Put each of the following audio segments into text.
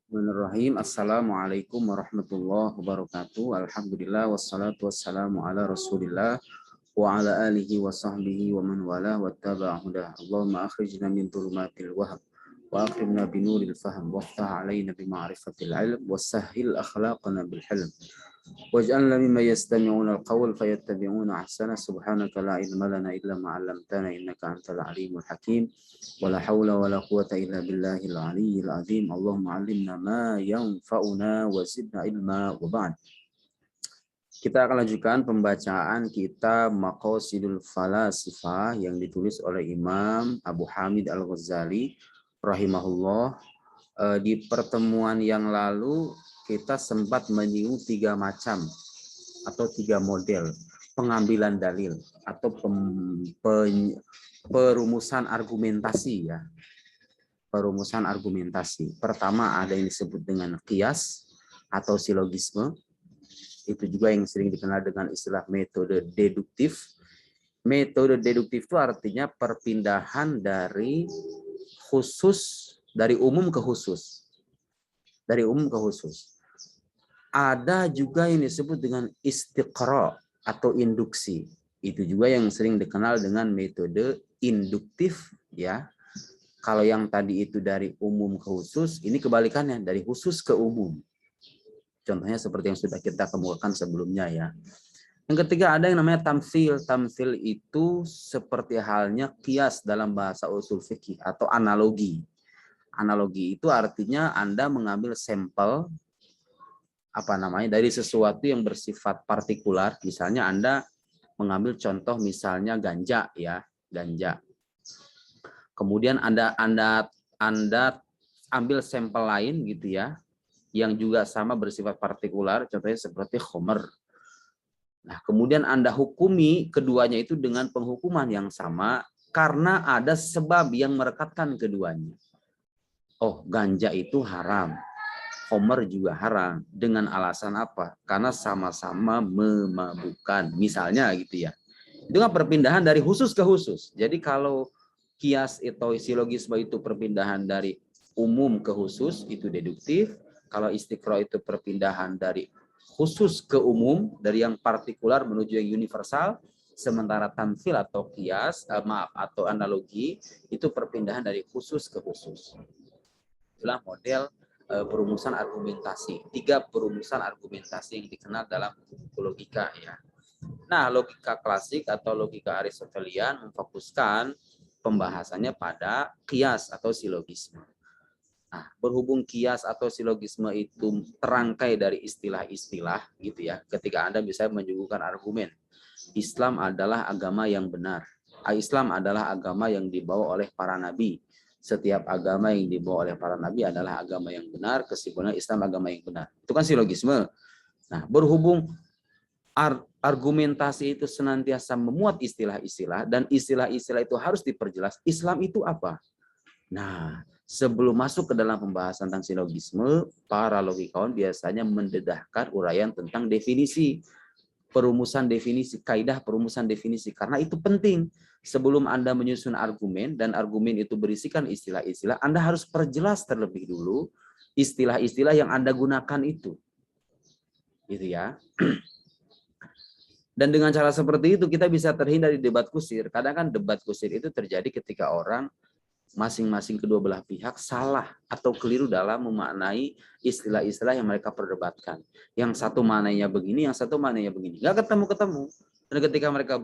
Bismillahirrahmanirrahim. Assalamualaikum warahmatullahi wabarakatuh. Alhamdulillah wassalatu wassalamu ala Rasulillah wa ala alihi wa sahbihi wa man wala wa tabi'a hudah. Allahumma akhrijna min dhulumatil wahab wa akrimna bi nuril fahm waftah alaina bi ma'rifatil ilm wa sahhil akhlaqana bil hilm. Waj'alna mimman yastami'una al-qawl fayattabi'una ahsana. Subhanaka la ilma lana illa ma 'allamtana innaka antal alimul hakim. Wala haula wala quwata illa billahil aliyyil azim. Allahumma 'allimna ma yanfa'una wa zidna ilma wa ba'd. Kita akan lanjutkan pembacaan kitab Maqasidul Falasifah yang ditulis oleh Imam Abu Hamid Al-Ghazali rahimahullah. Di pertemuan yang lalu kita sempat menyinggung 3 macam atau 3 model pengambilan dalil atau perumusan argumentasi ya. Perumusan argumentasi. Pertama ada yang disebut dengan qiyas atau silogisme. Itu juga yang sering dikenal dengan istilah metode deduktif. Metode deduktif itu artinya perpindahan dari umum ke khusus. Dari umum ke khusus. Ada juga yang disebut dengan istiqra atau induksi. Itu juga yang sering dikenal dengan metode induktif ya. Kalau yang tadi itu dari umum ke khusus, ini kebalikannya dari khusus ke umum. Contohnya seperti yang sudah kita kemukakan sebelumnya ya. Yang ketiga ada yang namanya tamtsil. Tamtsil itu seperti halnya qiyas dalam bahasa usul fikih atau analogi. Analogi itu artinya Anda mengambil sampel dari sesuatu yang bersifat partikular. Misalnya Anda mengambil contoh misalnya ganja ya, ganja. Kemudian Anda ambil sampel lain gitu ya, yang juga sama bersifat partikular, contohnya seperti khamr. Nah, kemudian Anda hukumi keduanya itu dengan penghukuman yang sama karena ada sebab yang merekatkan keduanya. Oh, ganja itu haram. Khamr juga haram. Dengan alasan apa? Karena sama-sama memabukkan. Misalnya gitu ya. Itu kan perpindahan dari khusus ke khusus. Jadi kalau qiyas atau silogisme itu perpindahan dari umum ke khusus, itu deduktif. Kalau istiqra itu perpindahan dari khusus ke umum, dari yang partikular menuju yang universal. Sementara tamtsil atau qiyas, atau analogi, itu perpindahan dari khusus ke khusus. Itulah model perumusan argumentasi. 3 perumusan argumentasi yang dikenal dalam logika ya. Nah, logika klasik atau logika Aristotelian memfokuskan pembahasannya pada qiyas atau silogisme. Nah, berhubung qiyas atau silogisme itu terangkai dari istilah-istilah gitu ya. Ketika Anda bisa menyuguhkan argumen, Islam adalah agama yang benar. Islam adalah agama yang dibawa oleh para nabi. Setiap agama yang dibawa oleh para nabi adalah agama yang benar, kesimpulan Islam agama yang benar. Itu kan silogisme. Nah, berhubung argumentasi itu senantiasa memuat istilah-istilah dan istilah-istilah itu harus diperjelas. Islam itu apa? Nah, sebelum masuk ke dalam pembahasan tentang silogisme, para logikawan biasanya mendedahkan uraian tentang definisi, perumusan definisi, kaidah perumusan definisi. Karena itu penting. Sebelum Anda menyusun argumen dan argumen itu berisikan istilah-istilah, Anda harus perjelas terlebih dulu istilah-istilah yang Anda gunakan itu. Gitu ya. Dan dengan cara seperti itu kita bisa terhindar dari debat kusir. Kadang kan debat kusir itu terjadi ketika orang masing-masing kedua belah pihak salah atau keliru dalam memaknai istilah-istilah yang mereka perdebatkan. Yang satu maknanya begini, yang satu maknanya begini. Nggak ketemu-ketemu. Dan ketika mereka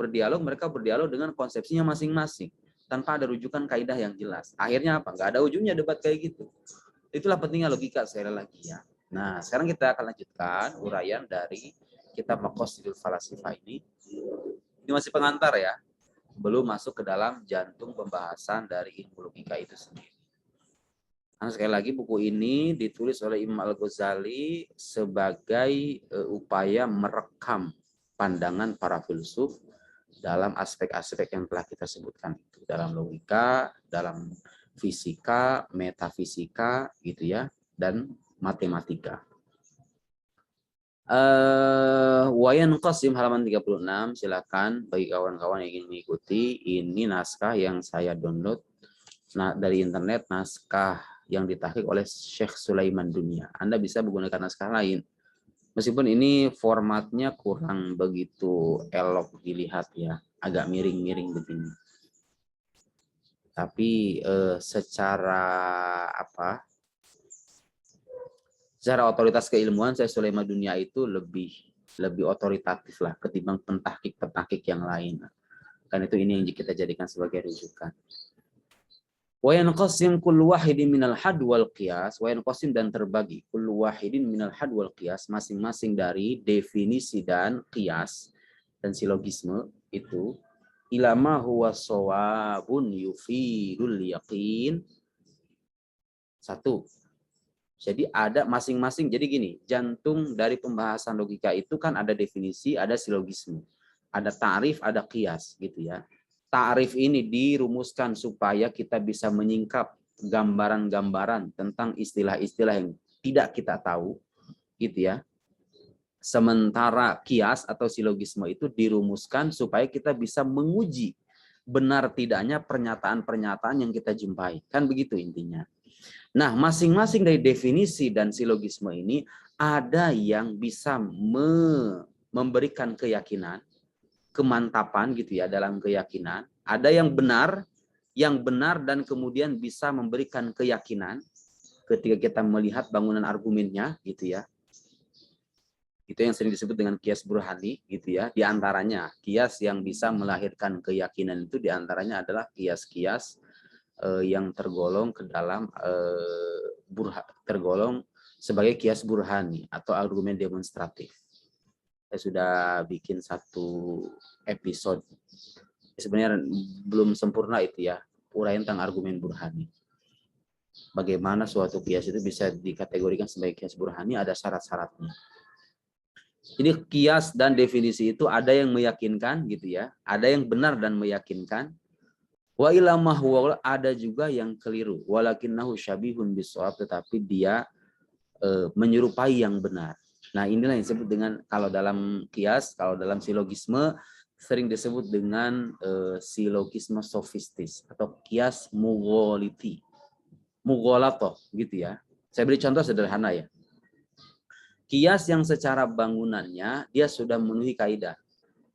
berdialog dengan konsepsinya masing-masing. Tanpa ada rujukan kaidah yang jelas. Akhirnya apa? Nggak ada ujungnya debat kayak gitu. Itulah pentingnya logika sekali lagi ya. Nah, sekarang kita akan lanjutkan uraian dari kitab Maqasidul Falasifah ini. Ini masih pengantar ya. Belum masuk ke dalam jantung pembahasan dari ilmu logika itu sendiri. Nah, sekali lagi buku ini ditulis oleh Imam Al-Ghazali sebagai upaya merekam pandangan para filsuf dalam aspek-aspek yang telah kita sebutkan itu, dalam logika, dalam fisika, metafisika gitu ya, dan matematika. Wayan Qasim halaman 36, silakan bagi kawan-kawan yang ingin mengikuti. Ini naskah yang saya download dari internet, naskah yang ditahqiq oleh Syekh Sulaiman Dunia. Anda bisa menggunakan naskah lain. Meskipun ini formatnya kurang begitu elok dilihat ya, agak miring-miring begini. Tapi secara otoritas keilmuan Syekh Sulaiman Dunia itu lebih otoritatif lah ketimbang pentahqiq yang lain. Kan itu ini yang kita jadikan sebagai rujukan. Wa yanqasim kullu wahidin minal had wal qiyas, wa yanqasim dan terbagi kullu wahidin minal had wal qiyas, masing-masing dari definisi dan qiyas dan silogisme itu ila ma huwa shawabun yufidul yaqin. Satu. Jadi ada masing-masing, jadi gini, jantung dari pembahasan logika itu kan ada definisi, ada silogisme, ada ta'rif, ada qiyas gitu ya. Ta'rif ini dirumuskan supaya kita bisa menyingkap gambaran-gambaran tentang istilah-istilah yang tidak kita tahu, gitu ya. Sementara qiyas atau silogisme itu dirumuskan supaya kita bisa menguji benar tidaknya pernyataan-pernyataan yang kita jumpai. Kan begitu intinya. Nah, masing-masing dari definisi dan silogisme ini ada yang bisa memberikan keyakinan, kemantapan gitu ya dalam keyakinan, ada yang benar dan kemudian bisa memberikan keyakinan ketika kita melihat bangunan argumennya gitu ya. Itu yang sering disebut dengan kias burhani gitu ya. Di antaranya kias yang bisa melahirkan keyakinan itu di antaranya adalah kias-kias yang tergolong ke dalam tergolong sebagai kias burhani atau argumen demonstratif. Saya sudah bikin satu episode, sebenarnya belum sempurna itu ya, uraian tentang argumen burhani. Bagaimana suatu kias itu bisa dikategorikan sebagai kias burhani, ada syarat-syaratnya. Jadi kias dan definisi itu ada yang meyakinkan gitu ya, ada yang benar dan meyakinkan. Wa ilamah wa ada juga yang keliru, walakinnahu syabihun bisawab, tetapi dia menyerupai yang benar. Nah, inilah yang disebut dengan, kalau dalam kias, kalau dalam silogisme sering disebut dengan silogisme sofistis atau kias mughalathah gitu ya. Saya beri contoh sederhana ya. Kias yang secara bangunannya dia sudah memenuhi kaidah,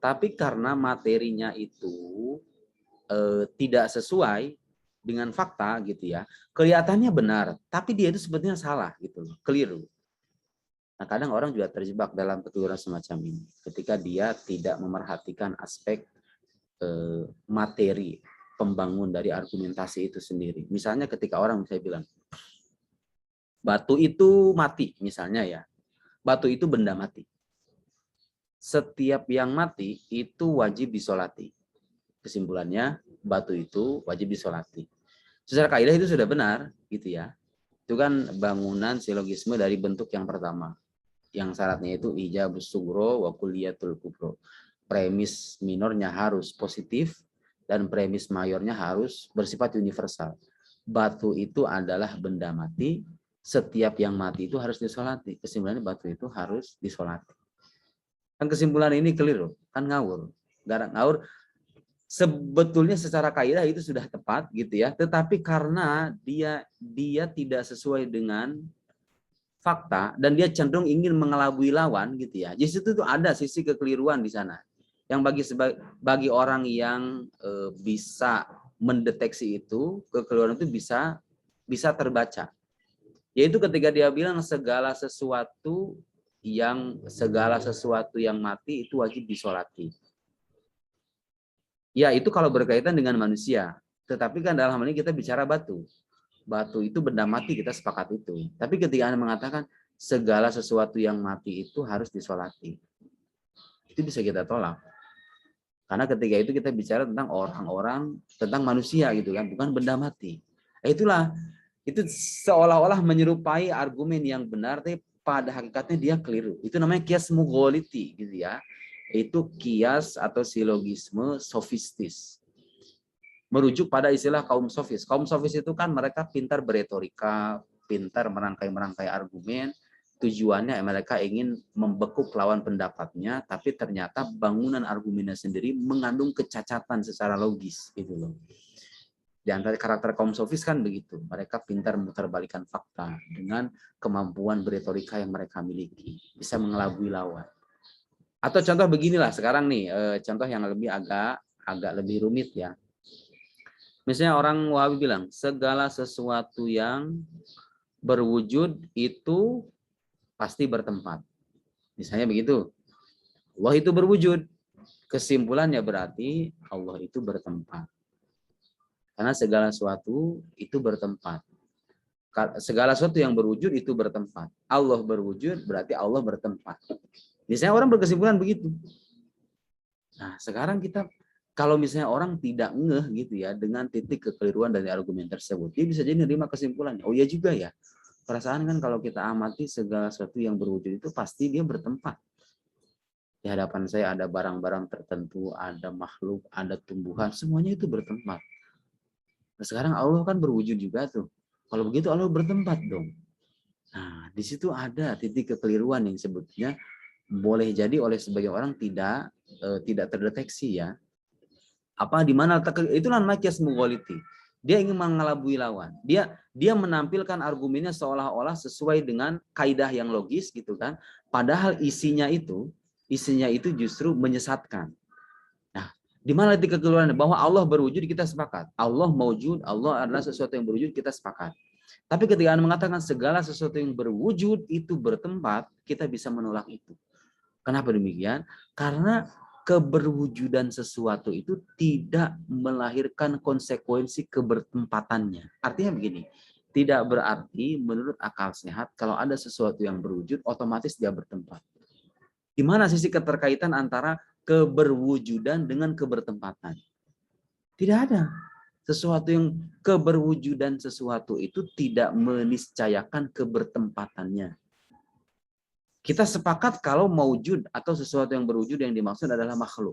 tapi karena materinya itu tidak sesuai dengan fakta gitu ya, kelihatannya benar, tapi dia itu sebetulnya salah gitu loh, keliru. Nah, kadang orang juga terjebak dalam kekeliruan semacam ini ketika dia tidak memerhatikan aspek materi pembangun dari argumentasi itu sendiri. Misalnya ketika orang misalnya bilang batu itu mati misalnya ya, batu itu benda mati. Setiap yang mati itu wajib disolati. Kesimpulannya batu itu wajib disolati. Secara kaidah itu sudah benar gitu ya. Itu kan bangunan silogisme dari bentuk yang pertama. Yang syaratnya itu ijabus sugro wa kulliyatul kubro. Premis minornya harus positif dan premis mayornya harus bersifat universal. Batu itu adalah benda mati, setiap yang mati itu harus disolati. Kesimpulannya batu itu harus disolati. Kan kesimpulan ini keliru, kan ngawur. Ngawur. Sebetulnya secara kaidah itu sudah tepat gitu ya, tetapi karena dia tidak sesuai dengan fakta dan dia cenderung ingin mengelabui lawan gitu ya. Di situ tuh ada sisi kekeliruan di sana. Yang bagi orang yang bisa mendeteksi itu, kekeliruan itu bisa terbaca. Yaitu ketika dia bilang segala sesuatu yang mati itu wajib disolati. Ya, itu kalau berkaitan dengan manusia. Tetapi kan dalam hal ini kita bicara batu. Batu itu benda mati, kita sepakat itu. Tapi ketika Anda mengatakan segala sesuatu yang mati itu harus disolati, itu bisa kita tolak. Karena ketika itu kita bicara tentang orang-orang, tentang manusia gitu kan, bukan benda mati. Itulah, itu seolah-olah menyerupai argumen yang benar, tapi pada hakikatnya dia keliru. Itu namanya kias mughaliti gitu ya. Itu kias atau silogisme sofistis. Merujuk pada istilah kaum sofis. Kaum sofis itu kan mereka pintar beretorika, pintar merangkai-merangkai argumen. Tujuannya mereka ingin membekuk lawan pendapatnya, tapi ternyata bangunan argumennya sendiri mengandung kecacatan secara logis gitu loh. Di antara karakter kaum sofis kan begitu. Mereka pintar memutarbalikkan fakta dengan kemampuan beretorika yang mereka miliki. Bisa mengelabui lawan. Atau contoh beginilah sekarang nih, contoh yang agak lebih rumit ya. Misalnya orang Wahabi bilang, segala sesuatu yang berwujud itu pasti bertempat. Misalnya begitu. Allah itu berwujud. Kesimpulannya berarti Allah itu bertempat. Karena segala sesuatu itu bertempat. Segala sesuatu yang berwujud itu bertempat. Allah berwujud berarti Allah bertempat. Misalnya orang berkesimpulan begitu. Nah, sekarang kita kalau misalnya orang tidak ngeh gitu ya dengan titik kekeliruan dari argumen tersebut, dia bisa jadi menerima kesimpulannya. Oh iya juga ya. Perasaan kan kalau kita amati segala sesuatu yang berwujud itu pasti dia bertempat. Di hadapan saya ada barang-barang tertentu, ada makhluk, ada tumbuhan, semuanya itu bertempat. Nah, sekarang Allah kan berwujud juga tuh. Kalau begitu Allah bertempat dong. Nah, di situ ada titik kekeliruan yang sebetulnya boleh jadi oleh sebagian orang tidak terdeteksi ya. Apa di mana itu namanya kias mughaliti. Dia ingin mengelabui lawan. Dia menampilkan argumennya seolah-olah sesuai dengan kaidah yang logis gitu kan. Padahal isinya itu justru menyesatkan. Nah, di mana titik kekeliruan bahwa Allah berwujud kita sepakat. Allah maujud, Allah adalah sesuatu yang berwujud kita sepakat. Tapi ketika Anda mengatakan segala sesuatu yang berwujud itu bertempat, kita bisa menolak itu. Kenapa demikian? Karena keberwujudan sesuatu itu tidak melahirkan konsekuensi kebertempatannya. Artinya begini, tidak berarti menurut akal sehat kalau ada sesuatu yang berwujud otomatis dia bertempat. Di mana sisi keterkaitan antara keberwujudan dengan kebertempatan? Tidak ada. Sesuatu yang keberwujudan sesuatu itu tidak meniscayakan kebertempatannya. Kita sepakat kalau maujud atau sesuatu yang berwujud yang dimaksud adalah makhluk.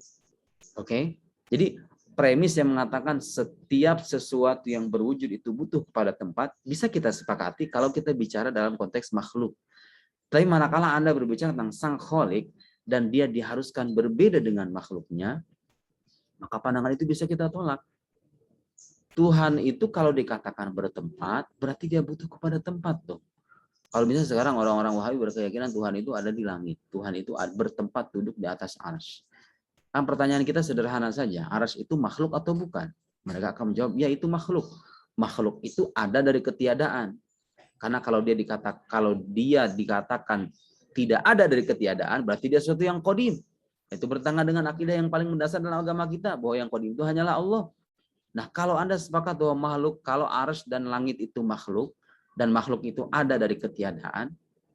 Oke? Jadi premis yang mengatakan setiap sesuatu yang berwujud itu butuh kepada tempat, bisa kita sepakati kalau kita bicara dalam konteks makhluk. Tapi manakala Anda berbicara tentang sang kholik dan dia diharuskan berbeda dengan makhluknya, maka pandangan itu bisa kita tolak. Tuhan itu kalau dikatakan bertempat, berarti dia butuh kepada tempat dong. Kalau misalnya sekarang orang-orang Wahabi berkeyakinan Tuhan itu ada di langit. Tuhan itu bertempat duduk di atas arsy. Kan pertanyaan kita sederhana saja. Arsy itu makhluk atau bukan? Mereka akan menjawab, ya itu makhluk. Makhluk itu ada dari ketiadaan. Karena kalau dia dikatakan tidak ada dari ketiadaan, berarti dia sesuatu yang qadim. Itu bertentangan dengan akidah yang paling mendasar dalam agama kita, bahwa yang qadim itu hanyalah Allah. Nah, kalau Anda sepakat bahwa makhluk, kalau arsy dan langit itu makhluk, dan makhluk itu ada dari ketiadaan,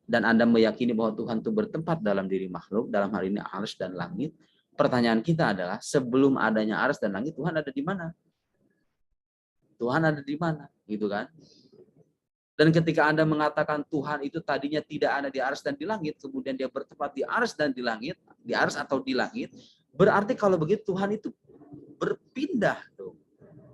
dan Anda meyakini bahwa Tuhan itu bertempat dalam diri makhluk, dalam hal ini arsy dan langit, pertanyaan kita adalah, sebelum adanya arsy dan langit, Tuhan ada di mana? Tuhan ada di mana? Gitu kan? Dan ketika Anda mengatakan Tuhan itu tadinya tidak ada di arsy dan di langit, kemudian dia bertempat di arsy dan di langit, di arsy atau di langit, berarti kalau begitu Tuhan itu berpindah tuh.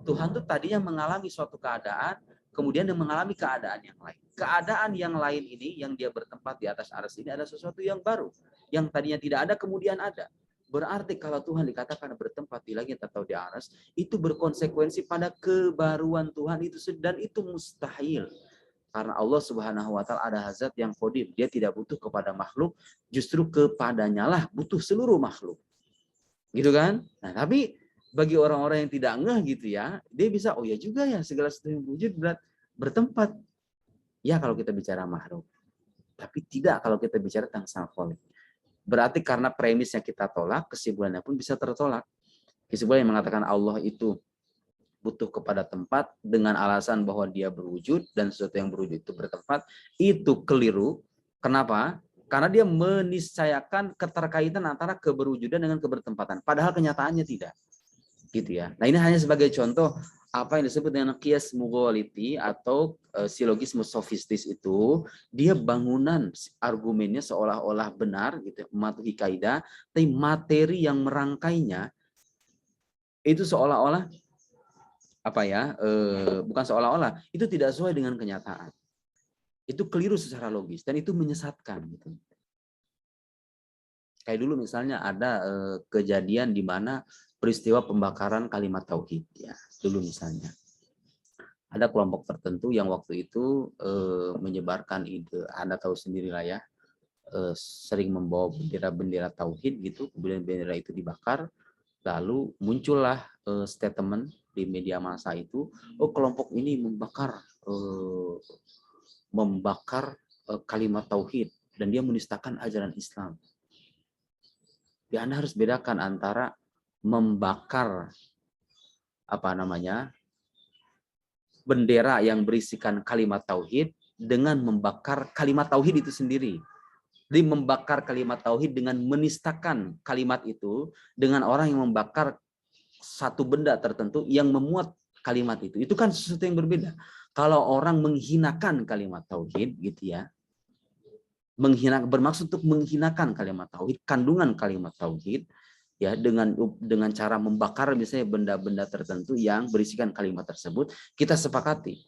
Tuhan tuh tadinya mengalami suatu keadaan, kemudian dia mengalami keadaan yang lain. Keadaan yang lain ini, yang dia bertempat di atas arsy ini, ada sesuatu yang baru. Yang tadinya tidak ada, kemudian ada. Berarti kalau Tuhan dikatakan bertempat di langit atau di arsy, itu berkonsekuensi pada kebaruan Tuhan itu, dan itu mustahil. Karena Allah Subhanahu wa Ta'ala ada zat yang qadim. Dia tidak butuh kepada makhluk, justru kepadanya lah butuh seluruh makhluk. Gitu kan? Nah, tapi bagi orang-orang yang tidak ngeh gitu ya, dia bisa, oh ya juga ya, segala sesuatu yang wujud bertempat. Ya kalau kita bicara makhluk. Tapi tidak kalau kita bicara tentang sang kholik. Berarti karena premisnya kita tolak, kesimpulannya pun bisa tertolak. Kesimpulan yang mengatakan Allah itu butuh kepada tempat dengan alasan bahwa dia berwujud dan sesuatu yang berwujud itu bertempat, itu keliru. Kenapa? Karena dia meniscayakan keterkaitan antara keberwujudan dengan kebertempatan. Padahal kenyataannya tidak. Gitu ya. Nah, ini hanya sebagai contoh apa yang disebut dengan qiyas mughaliti atau silogisme sofistis itu, dia bangunan argumennya seolah-olah benar gitu, mematuhi kaidah, tapi materi yang merangkainya itu seolah-olah apa ya? Bukan seolah-olah, itu tidak sesuai dengan kenyataan. Itu keliru secara logis dan itu menyesatkan gitu. Kayak dulu misalnya ada kejadian di mana peristiwa pembakaran kalimat tauhid ya, dulu misalnya. Ada kelompok tertentu yang waktu itu menyebarkan ide, Anda tahu sendiri lah ya, sering membawa bendera-bendera tauhid gitu, kemudian bendera itu dibakar, lalu muncullah statement di media massa itu, oh kelompok ini membakar kalimat tauhid dan dia menistakan ajaran Islam. Ya, Anda harus bedakan antara membakar bendera yang berisikan kalimat tauhid dengan membakar kalimat tauhid itu sendiri. Jadi membakar kalimat tauhid dengan menistakan kalimat itu dengan orang yang membakar satu benda tertentu yang memuat kalimat itu. Itu kan sesuatu yang berbeda. Kalau orang menghinakan kalimat tauhid gitu ya, bermaksud untuk menghinakan kalimat tauhid, kandungan kalimat tauhid, ya dengan cara membakar misalnya benda-benda tertentu yang berisikan kalimat tersebut, kita sepakati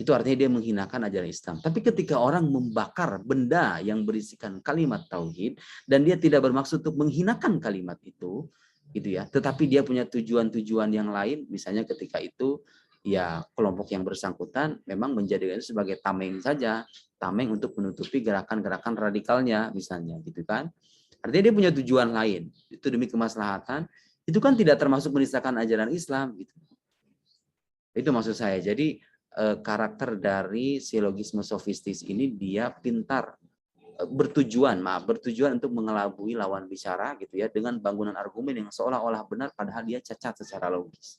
itu artinya dia menghinakan ajaran Islam. Tapi ketika orang membakar benda yang berisikan kalimat tauhid dan dia tidak bermaksud untuk menghinakan kalimat itu, gitu ya, tetapi dia punya tujuan-tujuan yang lain, misalnya ketika itu ya kelompok yang bersangkutan memang menjadikan itu sebagai tameng saja, tameng untuk menutupi gerakan-gerakan radikalnya misalnya, gitu kan. Artinya dia punya tujuan lain, itu demi kemaslahatan, itu kan tidak termasuk menistakan ajaran Islam gitu. Itu maksud saya. Jadi karakter dari silogisme sofistis ini dia pintar, bertujuan untuk mengelabui lawan bicara gitu ya dengan bangunan argumen yang seolah-olah benar padahal dia cacat secara logis.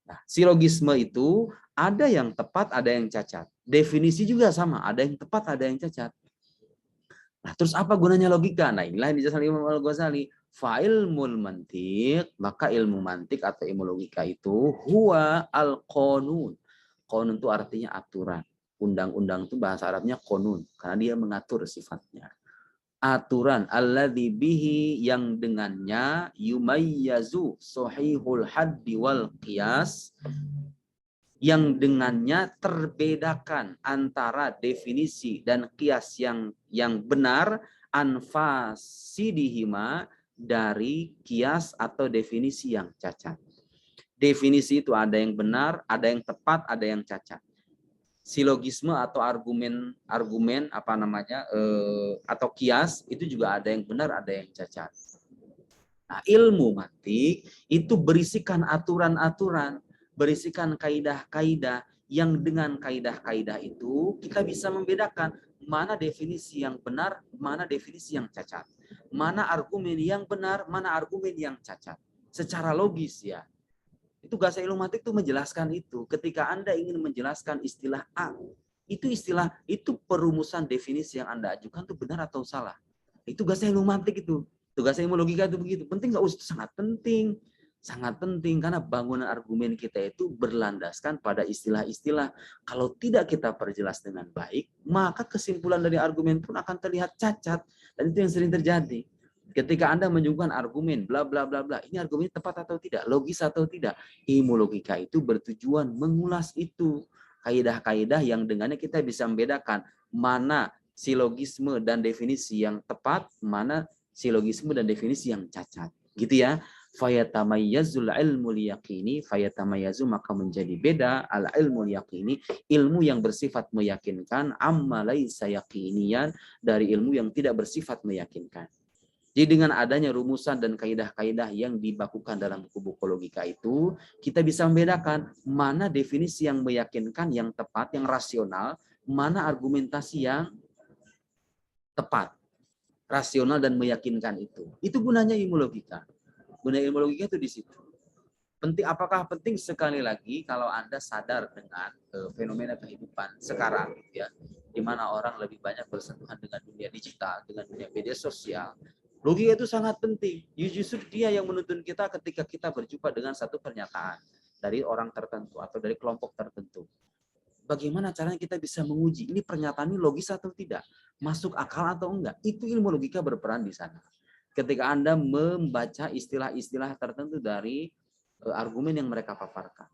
Nah, silogisme itu ada yang tepat, ada yang cacat. Definisi juga sama, ada yang tepat, ada yang cacat. Nah, terus apa gunanya logika? Nah, inilah yang dijelaskan Imam Al-Ghazali. Fa'ilmul mantiq, maka ilmu mantik atau ilmu logika itu huwa al-qanun. Qanun itu artinya aturan. Undang-undang itu bahasa Arabnya qanun, karena dia mengatur sifatnya. Aturan alladzi bihi yang dengannya yumayyazu sahihul haddi wal qiyas, yang dengannya terbedakan antara definisi dan kias yang benar, anfasidihima, dari kias atau definisi yang cacat. Definisi itu ada yang benar, ada yang tepat, ada yang cacat. Silogisme atau argumen atau kias itu juga ada yang benar, ada yang cacat. Nah, ilmu mantik itu berisikan aturan-aturan, berisikan kaidah-kaidah yang dengan kaidah-kaidah itu kita bisa membedakan mana definisi yang benar, mana definisi yang cacat. Mana argumen yang benar, mana argumen yang cacat. Secara logis ya. Itu Gasa ilmu mantik itu menjelaskan itu. Ketika Anda ingin menjelaskan istilah A, itu perumusan definisi yang Anda ajukan itu benar atau salah. Itu Gasa ilmu mantik itu. Tugas ilmu logika itu begitu. Penting nggak usah, sangat penting. Sangat penting karena bangunan argumen kita itu berlandaskan pada istilah-istilah. Kalau tidak kita perjelas dengan baik, maka kesimpulan dari argumen pun akan terlihat cacat. Dan itu yang sering terjadi. Ketika Anda menyuguhkan argumen bla bla bla bla, ini argumen tepat atau tidak, logis atau tidak. Ilmu logika itu bertujuan mengulas itu. Kaidah-kaidah yang dengannya kita bisa membedakan mana silogisme dan definisi yang tepat, mana silogisme dan definisi yang cacat, gitu ya. Fayatamayyazul ilmul yaqini, fayatamayyazu maka menjadi beda al ilmul yaqini, ilmu yang bersifat meyakinkan, amma laisa yaqiniyan, dari ilmu yang tidak bersifat meyakinkan. Jadi dengan adanya rumusan dan kaidah-kaidah yang dibakukan dalam buku-buku logika itu, kita bisa membedakan mana definisi yang meyakinkan, yang tepat, yang rasional, mana argumentasi yang tepat, rasional dan meyakinkan itu. Itu gunanya ilmu logika. Guna ilmu logika itu di situ. Apakah penting sekali lagi kalau Anda sadar dengan fenomena kehidupan sekarang ya, di mana orang lebih banyak bersentuhan dengan dunia digital, dengan dunia media sosial. Logika itu sangat penting. Justru dia yang menuntun kita ketika kita berjumpa dengan satu pernyataan dari orang tertentu atau dari kelompok tertentu. Bagaimana caranya kita bisa menguji ini pernyataan ini logis atau tidak, masuk akal atau enggak. Itu ilmu logika berperan di sana. Ketika Anda membaca istilah-istilah tertentu dari argumen yang mereka paparkan.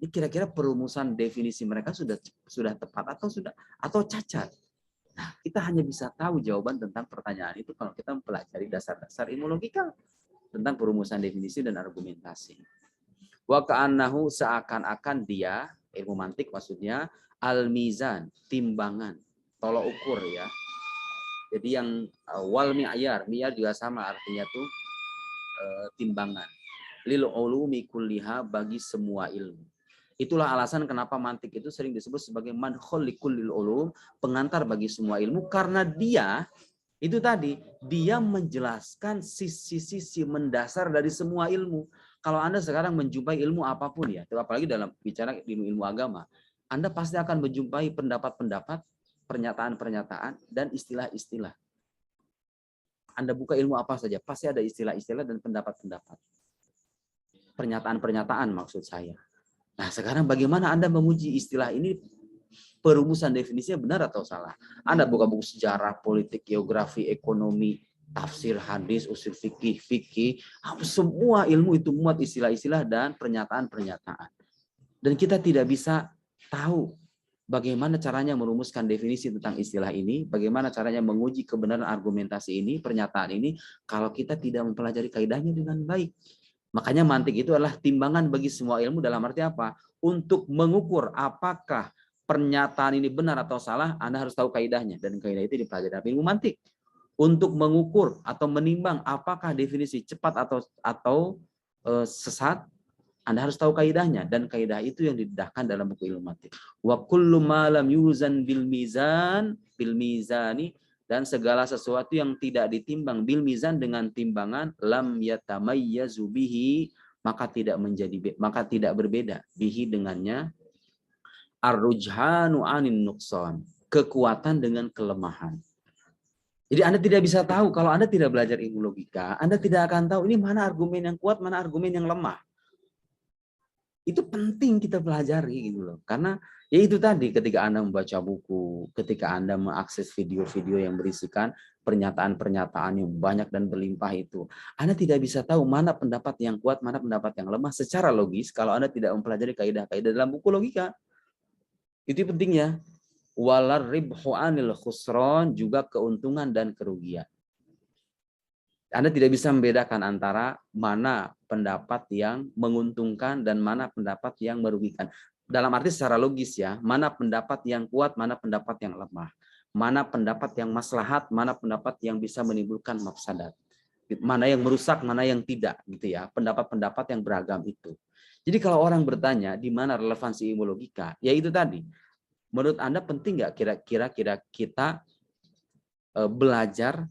Ini kira-kira perumusan definisi mereka sudah tepat atau cacat. Nah, kita hanya bisa tahu jawaban tentang pertanyaan itu kalau kita mempelajari dasar-dasar ilmu logika tentang perumusan definisi dan argumentasi. Wa ka'annahu, seakan-akan dia Ilmu mantik maksudnya al-mizan, timbangan, tolok ukur ya. Jadi yang wal mi'yar, mi'yar juga sama artinya tuh timbangan. Lil ulumi kulliha, bagi semua ilmu. Itulah alasan kenapa mantik itu sering disebut sebagai madkhul likullil ulum, pengantar bagi semua ilmu, karena dia itu tadi, dia menjelaskan sisi-sisi mendasar dari semua ilmu. Kalau Anda sekarang menjumpai ilmu apapun ya, apalagi dalam bicara ilmu agama, Anda pasti akan menjumpai pendapat-pendapat, pernyataan-pernyataan, dan istilah-istilah. Anda buka ilmu apa saja, pasti ada istilah-istilah dan pendapat-pendapat. Pernyataan-pernyataan maksud saya. Nah, sekarang bagaimana Anda menguji istilah ini, perumusan definisinya benar atau salah? Anda buka buku sejarah, politik, geografi, ekonomi, tafsir, hadis, usul fikih, semua ilmu itu muat istilah-istilah dan pernyataan-pernyataan. Dan kita tidak bisa tahu bagaimana caranya merumuskan definisi tentang istilah ini, bagaimana caranya menguji kebenaran argumentasi ini, pernyataan ini, kalau kita tidak mempelajari kaidahnya dengan baik. Makanya mantik itu adalah timbangan bagi semua ilmu, dalam arti apa? Untuk mengukur apakah pernyataan ini benar atau salah, Anda harus tahu kaidahnya. Dan kaidah itu dipelajari dalam ilmu mantik. Untuk mengukur atau menimbang apakah definisi cepat atau sesat, Anda harus tahu kaidahnya. Dan kaidah itu yang didedahkan dalam buku ilmu mantik. Wa kullu ma lam yuzan bil mizani, dan segala sesuatu yang tidak ditimbang bil mizan, dengan timbangan, lam yatamayyazu bihi, maka tidak berbeda bihi dengannya, ar-rujhanu anin nuqsan, kekuatan dengan kelemahan. Jadi Anda tidak bisa tahu kalau Anda tidak belajar ilmu logika, Anda tidak akan tahu ini mana argumen yang kuat, mana argumen yang lemah. Itu penting kita pelajari gitu loh. Karena ya itu tadi, ketika Anda membaca buku, ketika Anda mengakses video-video yang berisikan pernyataan-pernyataan yang banyak dan berlimpah itu, Anda tidak bisa tahu mana pendapat yang kuat, mana pendapat yang lemah secara logis kalau Anda tidak mempelajari kaidah-kaidah dalam buku logika. Itu pentingnya. Walar ribhu anil khusron, juga keuntungan dan kerugian. Anda tidak bisa membedakan antara mana pendapat yang menguntungkan dan mana pendapat yang merugikan. Dalam arti secara logis ya, mana pendapat yang kuat, mana pendapat yang lemah. Mana pendapat yang maslahat, mana pendapat yang bisa menimbulkan mafsadat. Mana yang merusak, mana yang tidak, gitu ya. Pendapat-pendapat yang beragam itu. Jadi kalau orang bertanya di mana relevansi ilmu logika, ya itu tadi. Menurut Anda penting nggak kira-kira kita belajar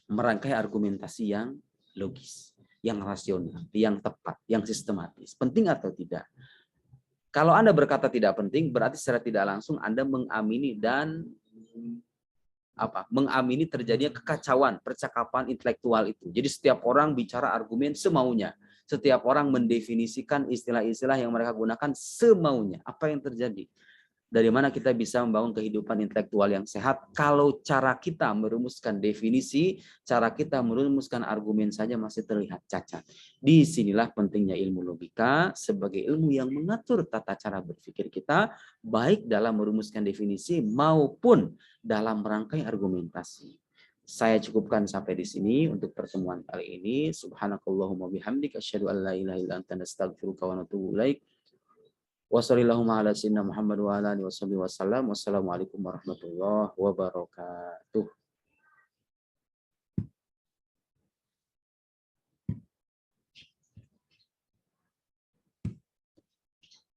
merangkai argumentasi yang logis, yang rasional, yang tepat, yang sistematis? Penting atau tidak? Kalau Anda berkata tidak penting, berarti secara tidak langsung Anda mengamini dan mengamini terjadinya kekacauan percakapan intelektual itu. Jadi setiap orang bicara argumen semaunya. Setiap orang mendefinisikan istilah-istilah yang mereka gunakan semaunya. Apa yang terjadi? Dari mana kita bisa membangun kehidupan intelektual yang sehat kalau cara kita merumuskan definisi, cara kita merumuskan argumen saja masih terlihat cacat. Disinilah pentingnya ilmu logika sebagai ilmu yang mengatur tata cara berpikir kita, baik dalam merumuskan definisi maupun dalam merangkai argumentasi. Saya cukupkan sampai di sini untuk pertemuan kali ini. Subhanakallahumma bihamdika asyhadu an la ilaha illa anta astaghfiruka wa atubu ilaik. Wassalamualaikum warahmatullahi wabarakatuh.